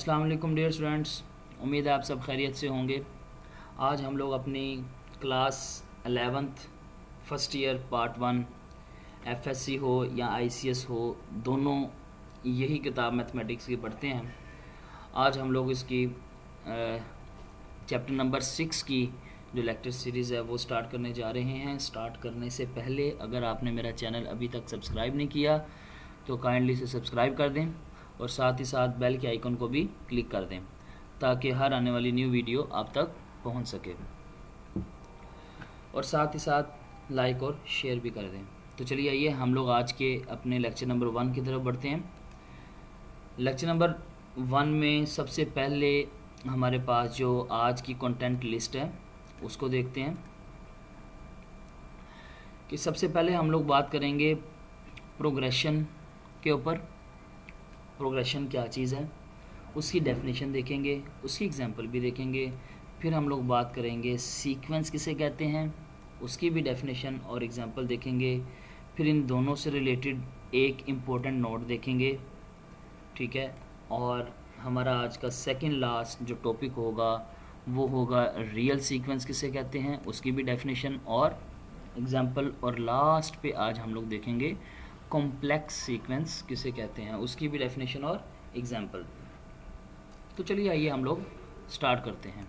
अस्सलाम वालेकुम dear students, उम्मीद है आप सब खैरियत से होंगे। आज हम लोग अपनी class 11th first year part 1 FSc हो या आईसीएस हो, दोनों यही किताब मैथमेटिक्स की पढ़ते हैं। आज हम लोग इसकी चैप्टर नंबर 6 की जो लेक्चर सीरीज़ है वो स्टार्ट करने जा रहे हैं। स्टार्ट करने से पहले अगर आपने मेरा चैनल अभी तक सब्सक्राइब नहीं किया तो काइंडली से सब्सक्राइब कर दें और साथ ही साथ बेल के आइकन को भी क्लिक कर दें ताकि हर आने वाली न्यू वीडियो आप तक पहुंच सके, और साथ ही साथ लाइक और शेयर भी कर दें। तो चलिए आइए हम लोग आज के अपने लेक्चर नंबर 1 की तरफ बढ़ते हैं। लेक्चर नंबर 1 में सबसे पहले हमारे पास जो आज की कंटेंट लिस्ट है उसको देखते हैं कि सबसे पहले हम लोग बात करेंगे प्रोग्रेशन के ऊपर। प्रोग्रेशन क्या चीज़ है उसकी डेफिनेशन देखेंगे, उसकी एग्जांपल भी देखेंगे। फिर हम लोग बात करेंगे सीक्वेंस किसे कहते हैं, उसकी भी डेफिनेशन और एग्जांपल देखेंगे। फिर इन दोनों से रिलेटेड एक इम्पोर्टेंट नोट देखेंगे, ठीक है। और हमारा आज का सेकंड लास्ट जो टॉपिक होगा वो होगा रियल सीक्वेंस किसे कहते हैं, उसकी भी डेफिनेशन और एग्जांपल। और लास्ट पे आज हम लोग देखेंगे कॉम्प्लेक्स सीक्वेंस किसे कहते हैं, उसकी भी डेफिनेशन और एग्जांपल। तो चलिए आइए हम लोग स्टार्ट करते हैं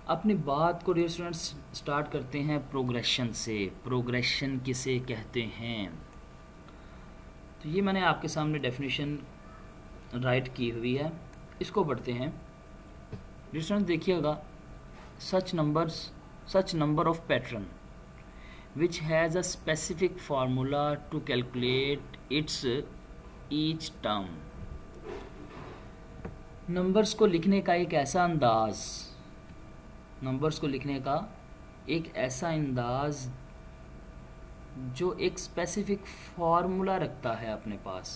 अपनी बात को। डियर स्टूडेंट्स, स्टार्ट करते हैं प्रोग्रेशन से। प्रोग्रेशन किसे कहते हैं, तो ये मैंने आपके सामने डेफिनेशन राइट की हुई है, इसको पढ़ते हैं। डियर स्टूडेंट्स देखिएगा, such number of pattern which has a specific formula to calculate its each term। Numbers को लिखने का एक ऐसा अंदाज, नंबर्स को लिखने का एक ऐसा अंदाज जो एक स्पेसिफिक फार्मूला रखता है अपने पास।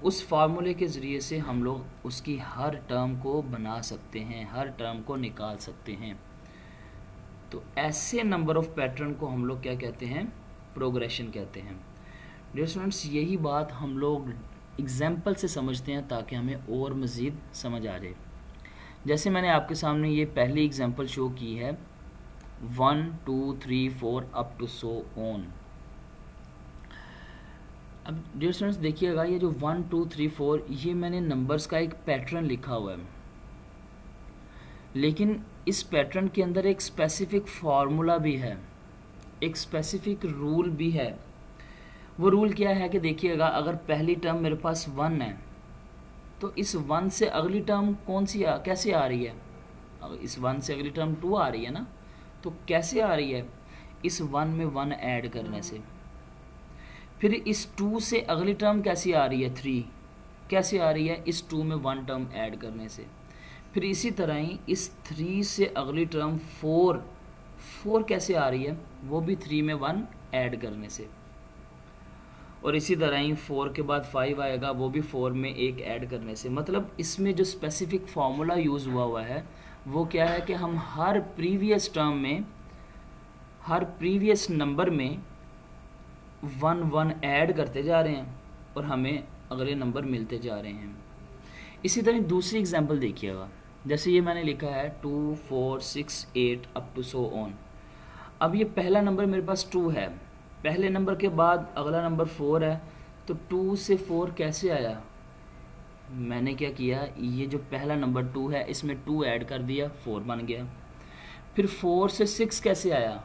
उस फार्मूले के ज़रिए से हम लोग उसकी हर टर्म को बना सकते हैं, हर टर्म को निकाल सकते हैं। तो ऐसे नंबर ऑफ पैटर्न को हम लोग क्या कहते हैं, प्रोग्रेशन कहते हैं। डियर स्टूडेंट्स यही बात हम लोग एग्जाम्पल से समझते हैं ताकि हमें और मज़ीद समझ आ जाए। जैसे मैंने आपके सामने ये पहली एग्जाम्पल शो की है 1 2 3 4 अप टू सो ऑन। अब डियर स्टूडेंट्स देखिएगा, ये जो 1 2 3 4 ये मैंने नंबर्स का एक पैटर्न लिखा हुआ है, लेकिन इस पैटर्न के अंदर एक स्पेसिफिक फार्मूला भी है, एक स्पेसिफिक रूल भी है। वो रूल क्या है कि देखिएगा, अगर पहली टर्म मेरे पास 1 है तो इस 1 से अगली टर्म कैसे आ रही है। अगर इस 1 से अगली टर्म 2 आ रही है ना, तो कैसे आ रही है, इस 1 में 1 ऐड करने से। फिर इस 2 से अगली टर्म कैसी आ रही है, 3 कैसे आ रही है, इस 2 में 1 टर्म ऐड करने से। फिर इसी तरह ही इस 3 से अगली टर्म 4 कैसे आ रही है, वो भी 3 में 1 ऐड करने से। और इसी तरह ही 4 के बाद 5 आएगा, वो भी 4 में 1 ऐड करने से। मतलब इसमें जो स्पेसिफिक फार्मूला यूज़ हुआ है वो क्या है कि हम हर प्रीवियस टर्म में, हर प्रीवियस नंबर में 1 ऐड करते जा रहे हैं और हमें अगले नंबर मिलते जा रहे हैं। इसी तरह दूसरी एग्जांपल देखिएगा, जैसे ये मैंने लिखा है 2 4 6 8 अप टू सो ऑन। अब ये पहला नंबर मेरे पास 2 है, पहले नंबर के बाद अगला नंबर 4 है, तो 2 से 4 कैसे आया, मैंने क्या किया, ये जो पहला नंबर 2 है इसमें 2 ऐड कर दिया, 4 बन गया। फिर 4 से 6 कैसे आया,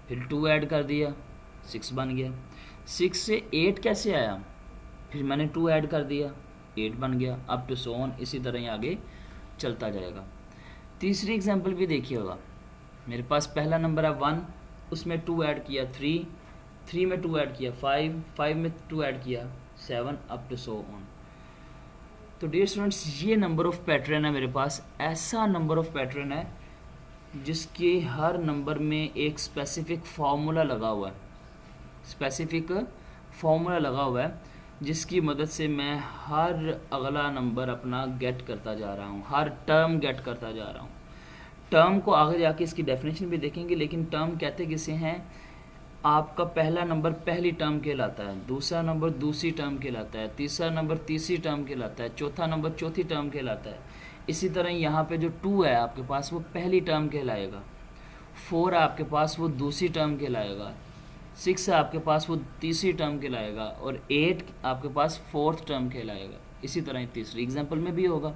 फिर 2 ऐड कर दिया, 6 बन गया। 6 से 8 कैसे आया, फिर मैंने 2 ऐड कर दिया, 8 बन गया, अप टू सो ऑन। इसी तरह ही आगे चलता जाएगा। तीसरी एग्जांपल भी देखिएगा, मेरे पास पहला नंबर है 1, उसमें 2 ऐड किया 3 में 2 ऐड किया 5 में 2 ऐड किया 7 अप टू सो ऑन। तो डियर स्टूडेंट्स ये नंबर ऑफ पैटर्न है मेरे पास, ऐसा नंबर ऑफ पैटर्न है जिसके हर नंबर में एक स्पेसिफिक फार्मूला लगा हुआ है, स्पेसिफिक फार्मूला लगा हुआ है जिसकी मदद से मैं हर अगला नंबर अपना गेट करता जा रहा हूँ, हर टर्म गेट करता जा रहा हूँ। टर्म को आगे जाके इसकी डेफिनेशन भी देखेंगे, लेकिन टर्म कहते किसे हैं, आपका पहला नंबर पहली टर्म कहलाता है, दूसरा नंबर दूसरी टर्म कहलाता है, तीसरा नंबर तीसरी टर्म कहलाता है, चौथा नंबर चौथी टर्म कहलाता है। इसी तरह यहाँ पे जो 2 है आपके पास वो पहली टर्म कहलाएगा, 4 है आपके पास वो दूसरी टर्म कहलाएगा, 6 है आपके पास वो तीसरी टर्म कहलाएगा, और 8 आपके पास फोर्थ टर्म कहलाएगा। इसी तरह तीसरी एग्जाम्पल में भी होगा।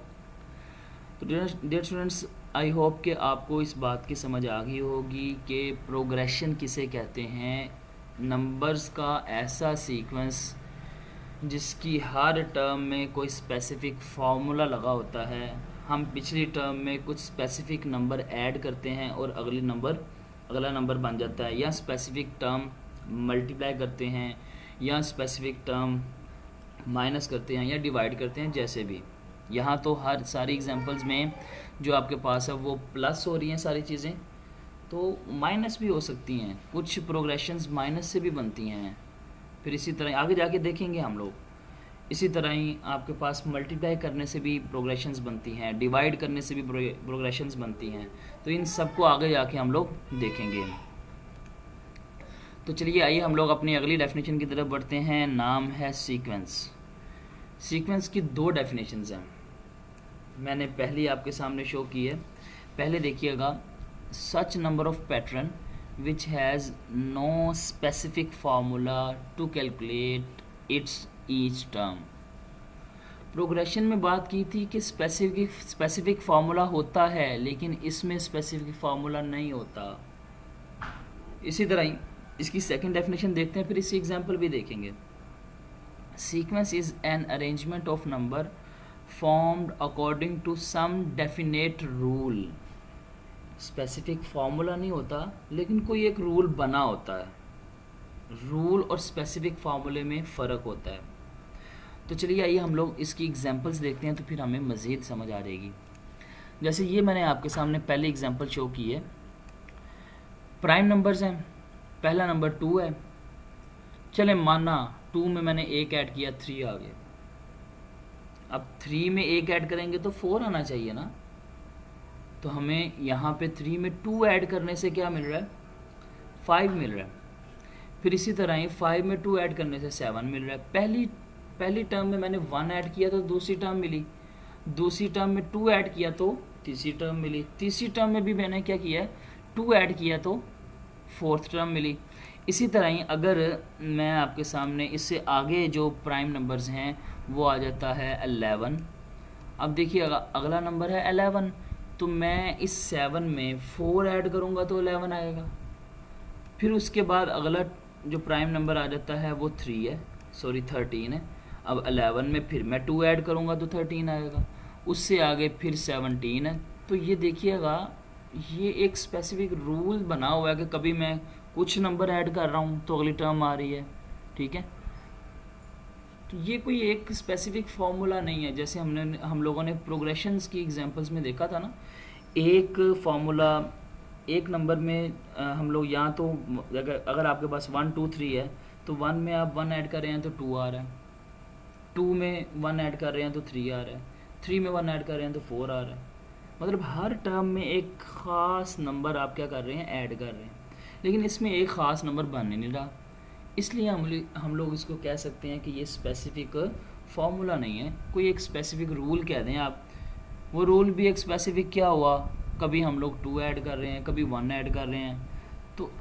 तो डियर स्टूडेंट्स, आई होप कि आपको इस बात की समझ आ गई होगी कि प्रोग्रेशन किसे कहते हैं। नंबर्स का ऐसा सीक्वेंस जिसकी हर टर्म में कोई स्पेसिफिक फार्मूला लगा होता है। हम पिछली टर्म में कुछ स्पेसिफिक नंबर ऐड करते हैं और अगला नंबर बन जाता है, या स्पेसिफिक टर्म मल्टीप्लाई करते हैं, या स्पेसिफिक टर्म माइनस करते हैं, या डिवाइड करते हैं, जैसे भी। यहाँ तो हर सारी एग्जांपल्स में जो आपके पास है वो प्लस हो रही हैं सारी चीज़ें, तो माइनस भी हो सकती हैं, कुछ प्रोग्रेशंस माइनस से भी बनती हैं। फिर इसी तरह आगे जाके देखेंगे हम लोग। इसी तरह ही आपके पास मल्टीप्लाई करने से भी प्रोग्रेशंस बनती हैं, डिवाइड करने से भी प्रोग्रेशंस बनती हैं। तो इन सबको आगे जाके हम लोग देखेंगे। तो चलिए आइए हम लोग अपनी अगली डेफिनेशन की तरफ बढ़ते हैं। नाम है सीक्वेंस। सीक्वेंस की 2 डेफिनेशंस हैं, मैंने पहली आपके सामने शो की है। पहले देखिएगा, such number of pattern which has no specific formula to calculate its each term. Progression में बात की थी कि स्पेसिफिक फार्मूला होता है, लेकिन इसमें स्पेसिफिक फार्मूला नहीं होता। इसी तरह ही इसकी सेकंड डेफिनेशन देखते हैं, फिर इसी एग्जांपल भी देखेंगे। Sequence is an arrangement of number formed according to some definite rule। Specific formula नहीं होता, लेकिन कोई एक रूल बना होता है। रूल और स्पेसिफिक फार्मूले में फ़र्क होता है। तो चलिए आइए हम लोग इसकी एग्जांपल्स देखते हैं, तो फिर हमें मज़ीद समझ आ जाएगी। जैसे ये मैंने आपके सामने पहले एग्जांपल शो की है। प्राइम नंबर्स हैं, पहला नंबर 2 है। चले माना 2 में मैंने 1 ऐड किया, 3 आ गया। अब 3 में 1 ऐड करेंगे तो 4 आना चाहिए ना। तो हमें यहाँ पे 3 में 2 ऐड करने से क्या मिल रहा है, 5 मिल रहा है। फिर इसी तरह ही 5 में 2 ऐड करने से 7 मिल रहा है। पहली टर्म में मैंने 1 ऐड किया तो दूसरी टर्म मिली, दूसरी टर्म में 2 ऐड किया तो तीसरी टर्म मिली, तीसरी टर्म में भी मैंने क्या किया, 2 ऐड किया तो फोर्थ टर्म मिली। इसी तरह ही अगर मैं आपके सामने इससे आगे जो प्राइम नंबर्स हैं वो आ जाता है 11। अब देखिए अगला नंबर है 11, तो मैं इस 7 में 4 ऐड करूँगा तो 11 आएगा। फिर उसके बाद अगला जो प्राइम नंबर आ जाता है वो 13 है। अब 11 में फिर मैं 2 ऐड करूँगा तो 13 आएगा। उससे आगे फिर 17 है। तो ये देखिएगा, ये एक स्पेसिफिक रूल बना हुआ है कि कभी मैं कुछ नंबर ऐड कर रहा हूँ तो अगली टर्म आ रही है, ठीक है। तो ये कोई एक स्पेसिफिक फार्मूला नहीं है। जैसे हम लोगों ने प्रोग्रेशंस की एग्जांपल्स में देखा था ना, एक फार्मूला एक नंबर में हम लोग यहाँ तो अगर आपके पास 1 2 3 है तो 1 में आप 1 ऐड कर रहे हैं तो 2 आ रहा है, 2 में 1 ऐड कर रहे हैं तो 3 आ रहा है, 3 में 1 ऐड कर रहे हैं तो 4 आ रहा है। मतलब हर टर्म में एक ख़ास नंबर आप क्या कर रहे हैं, ऐड कर रहे हैं, लेकिन इसमें एक ख़ास नंबर बन नहीं रहा। इसलिए हम लोग इसको कह सकते हैं कि ये स्पेसिफिक फार्मूला नहीं है, कोई एक स्पेसिफिक रूल कह दें आप। वो रूल भी एक स्पेसिफिक क्या हुआ, कभी हम लोग 2 ऐड कर रहे हैं, कभी 1 ऐड कर रहे हैं। तो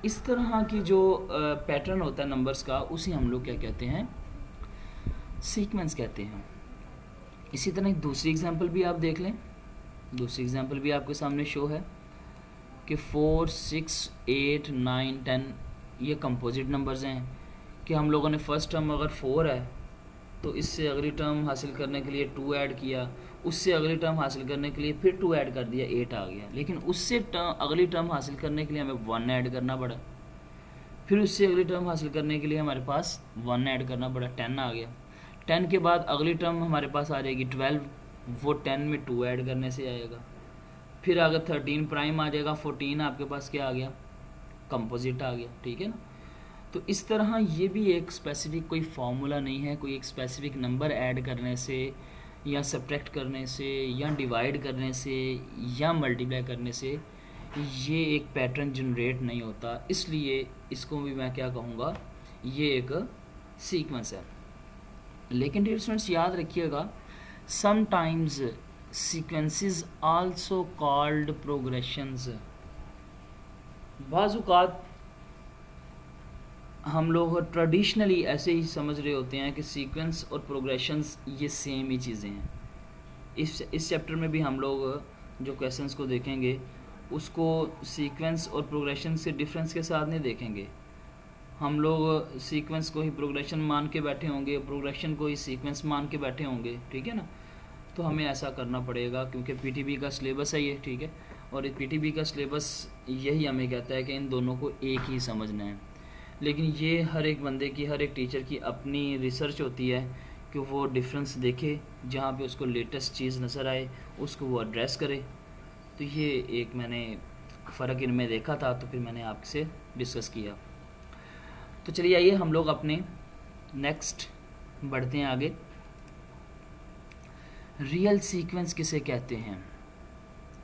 इस तरह की जो पैटर्न होता है नंबर्स का, उसे हम लोग क्या कहते हैं, सीक्वेंस कहते हैं। इसी तरह दूसरी एग्जांपल भी आप देख लें। दूसरी एग्जांपल भी आपके सामने शो है कि 4 6 8 9 10 ये कंपोजिट नंबर्स हैं कि हम लोगों ने फर्स्ट टर्म अगर 4 है तो इससे अगली टर्म हासिल करने के लिए 2 ऐड किया, उससे अगली टर्म हासिल करने के लिए फिर 2 ऐड कर दिया, 8 आ गया। लेकिन उससे अगली टर्म हासिल करने के लिए हमें 1 ऐड करना पड़ा, फिर उससे अगली टर्म हासिल करने के लिए हमारे पास 1 ऐड करना पड़ा, 10 आ गया। 10 के बाद अगली टर्म हमारे पास आ जाएगी 12, वो 10 में 2 ऐड करने से आएगा। फिर अगर 13 प्राइम आ जाएगा, 14 आपके पास क्या आ गया, कंपोजिट आ गया, ठीक है ना। तो इस तरह ये भी एक स्पेसिफिक कोई फार्मूला नहीं है, कोई एक स्पेसिफिक नंबर ऐड करने से या सब्ट्रैक्ट करने से या डिवाइड करने से या मल्टीप्लाई करने से ये एक पैटर्न जनरेट नहीं होता, इसलिए इसको भी मैं क्या कहूँगा, ये एक सीक्वेंस है। लेकिन डियर स्टूडेंट्स याद रखिएगा, sometimes sequences also called progressions. बाज़-औक़ात हम लोग ट्रेडिशनली ऐसे ही समझ रहे होते हैं कि सीक्वेंस और प्रोग्रेशंस ये सेम ही चीज़ें हैं। इस चैप्टर में भी हम लोग जो क्वेश्चंस को देखेंगे उसको सीक्वेंस और प्रोग्रेशन से डिफरेंस के साथ नहीं देखेंगे। हम लोग सीक्वेंस को ही प्रोग्रेशन मान के बैठे होंगे, प्रोग्रेशन को ही सीक्वेंस मान के बैठे होंगे, ठीक है ना। तो हमें ऐसा करना पड़ेगा क्योंकि पीटीबी का सिलेबस है ये, ठीक है। और पीटीबी का सिलेबस यही हमें कहता है कि इन दोनों को एक ही समझना है। लेकिन ये हर एक बंदे की, हर एक टीचर की अपनी रिसर्च होती है कि वो डिफरेंस देखे, जहाँ पे उसको लेटेस्ट चीज़ नज़र आए उसको वो एड्रेस करे। तो ये एक मैंने फ़र्क इनमें देखा था, तो फिर मैंने आपसे डिस्कस किया। तो चलिए आइए हम लोग अपने नेक्स्ट बढ़ते हैं आगे। रियल सीक्वेंस किसे कहते हैं?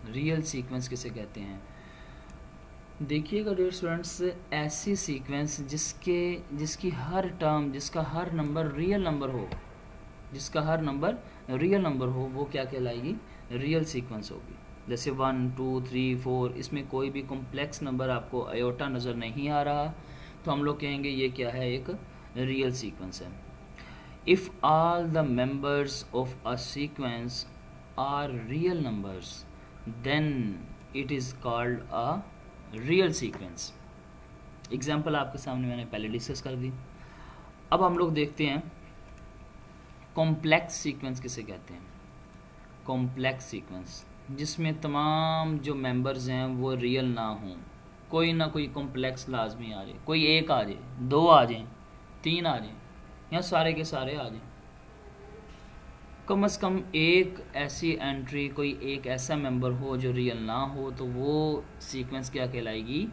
रियल सीक्वेंस किसे कहते हैं? देखिएगा डियर स्टूडेंट्स, ऐसी सीक्वेंस जिसकी हर टर्म, जिसका हर नंबर रियल नंबर हो, जिसका हर नंबर रियल नंबर हो, वो क्या कहलाएगी? रियल सीक्वेंस होगी। जैसे 1 2 3 4, इसमें कोई भी कॉम्प्लेक्स नंबर आपको आयोटा नज़र नहीं आ रहा, तो हम लोग कहेंगे ये क्या है? एक रियल सीक्वेंस है। If all the members of a sequence are real numbers then it is called a real sequence. Example आपके सामने मैंने पहले डिस्कस कर दी। अब हम लोग देखते हैं कॉम्प्लेक्स सीक्वेंस किसे कहते हैं। कॉम्प्लेक्स सीक्वेंस जिसमें तमाम जो मेंबर्स हैं वो रियल ना हों, कोई ना कोई कॉम्प्लेक्स लाजमी आ जाए, कोई एक आ जाए, 2 आ जाएं, 3 आ जाएं, या सारे के सारे आ जाएं। कम से कम एक ऐसी एंट्री, कोई एक ऐसा मेंबर हो जो रियल ना हो, तो वो सीक्वेंस क्या कहलाएगी?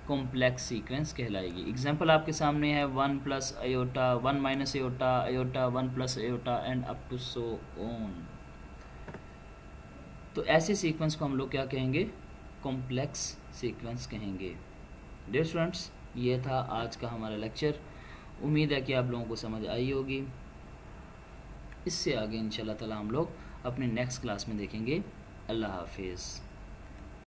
कॉम्प्लेक्स सीक्वेंस कहलाएगी। एग्जांपल आपके सामने है 1 plus iota, 1 minus iota, iota 1 plus iota and up to so on. तो ऐसे सीक्वेंस को हम लोग क्या कहेंगे? कॉम्प्लेक्स सीक्वेंस कहेंगे। डियर स्टूडेंट्स, ये था आज का हमारा लेक्चर। उम्मीद है कि आप लोगों को समझ आई होगी। इससे आगे इंशाल्लाह ताला हम लोग अपने नेक्स्ट क्लास में देखेंगे। अल्लाह हाफिज़।